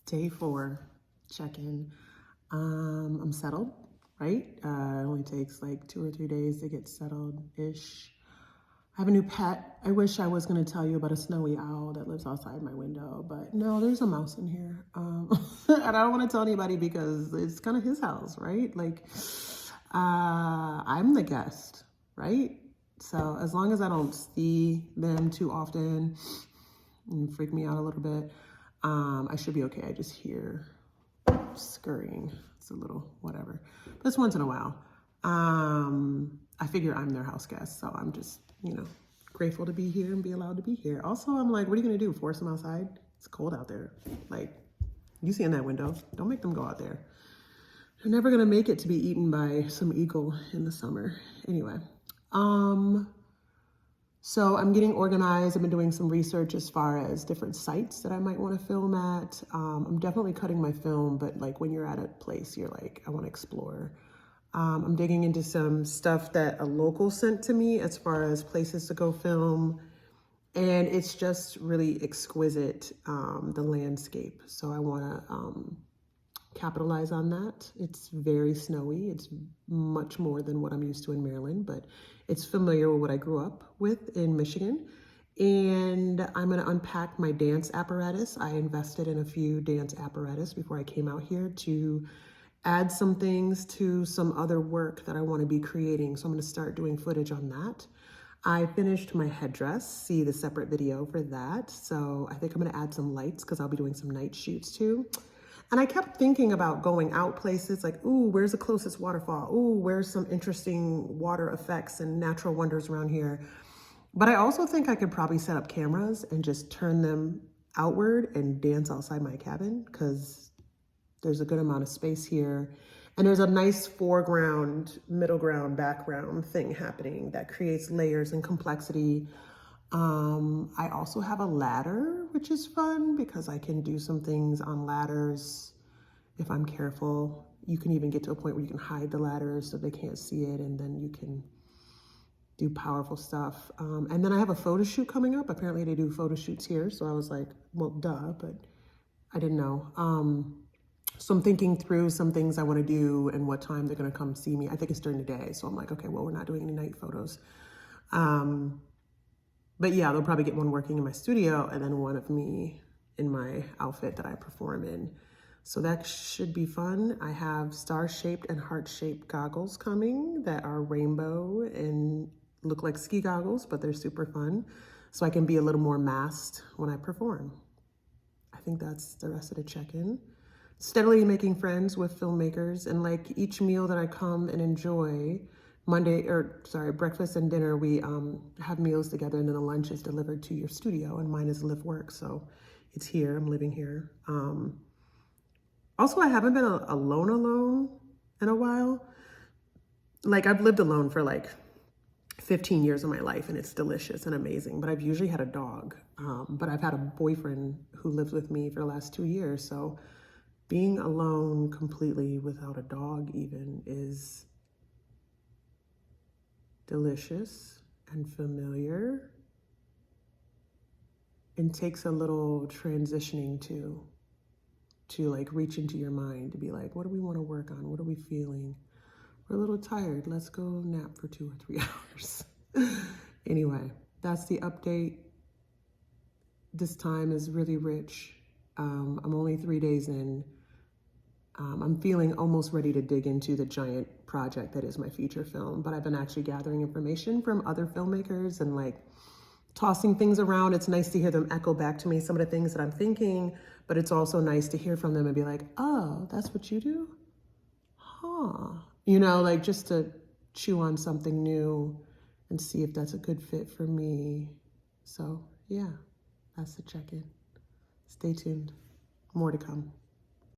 Day 4, check-in. I'm settled, right? It only takes like 2 or 3 days to get settled-ish. I have a new pet. I wish I was gonna tell you about a snowy owl that lives outside my window, but no, there's a mouse in here. And I don't wanna tell anybody because it's kind of his house, right? Like, I'm the guest, right? So as long as I don't see them too often and freak me out a little bit, I should be okay. I just hear scurrying. It's a little whatever. But it's once in a while. I figure I'm their house guest, so I'm just, grateful to be here and be allowed to be here. Also, I'm like, what are you gonna do? Force them outside? It's cold out there. Like, you see in that window. Don't make them go out there. They're never gonna make it to be eaten by some eagle in the summer. Anyway, so I'm getting organized. I've been doing some research as far as different sites that I might want to film at. I'm definitely cutting my film, but like when you're at a place, you're like, I want to explore. I'm digging into some stuff that a local sent to me as far as places to go film. And it's just really exquisite, the landscape. So I want to capitalize on that. It's very snowy. It's much more than what I'm used to in Maryland, but it's familiar with what I grew up with in Michigan. And I'm going to unpack my dance apparatus. I invested in a few dance apparatus before I came out here to add some things to some other work that I want to be creating. So I'm going to start doing footage on that. I finished my headdress, see the separate video for that. So I think I'm going to add some lights because I'll be doing some night shoots too. And I kept thinking about going out places like, ooh, where's the closest waterfall? Ooh, where's some interesting water effects and natural wonders around here? But I also think I could probably set up cameras and just turn them outward and dance outside my cabin because there's a good amount of space here. And there's a nice foreground, middle ground, background thing happening that creates layers and complexity. I also have a ladder, which is fun because I can do some things on ladders if I'm careful. You can even get to a point where you can hide the ladder so they can't see it, and then you can do powerful stuff. And then I have a photo shoot coming up. Apparently they do photo shoots here, so I was like, well, duh, but I didn't know. So I'm thinking through some things I want to do and what time they're going to come see me. I think it's during the day, so I'm like, okay, well, we're not doing any night photos. But yeah, they'll probably get one working in my studio and then one of me in my outfit that I perform in. So that should be fun. I have star-shaped and heart-shaped goggles coming that are rainbow and look like ski goggles, but they're super fun. So I can be a little more masked when I perform. I think that's the rest of the check-in. Steadily making friends with filmmakers, and like each meal that I come and enjoy, breakfast and dinner, we have meals together, and then the lunch is delivered to your studio, and mine is Live Work, so it's here, I'm living here. Also, I haven't been alone in a while. Like, I've lived alone for like 15 years of my life, and it's delicious and amazing, but I've usually had a dog. But I've had a boyfriend who lived with me for the last 2 years, so being alone completely without a dog even is delicious and familiar, and takes a little transitioning to like reach into your mind to be like, what do we want to work on? What are we feeling? We're a little tired. Let's go nap for 2 or 3 hours. Anyway, that's the update. This time is really rich. I'm only 3 days in. I'm feeling almost ready to dig into the giant project that is my feature film, but I've been actually gathering information from other filmmakers and like tossing things around. It's nice to hear them echo back to me some of the things that I'm thinking, but it's also nice to hear from them and be like, oh, that's what you do? Huh. Like just to chew on something new and see if that's a good fit for me. So yeah, that's the check-in. Stay tuned. More to come.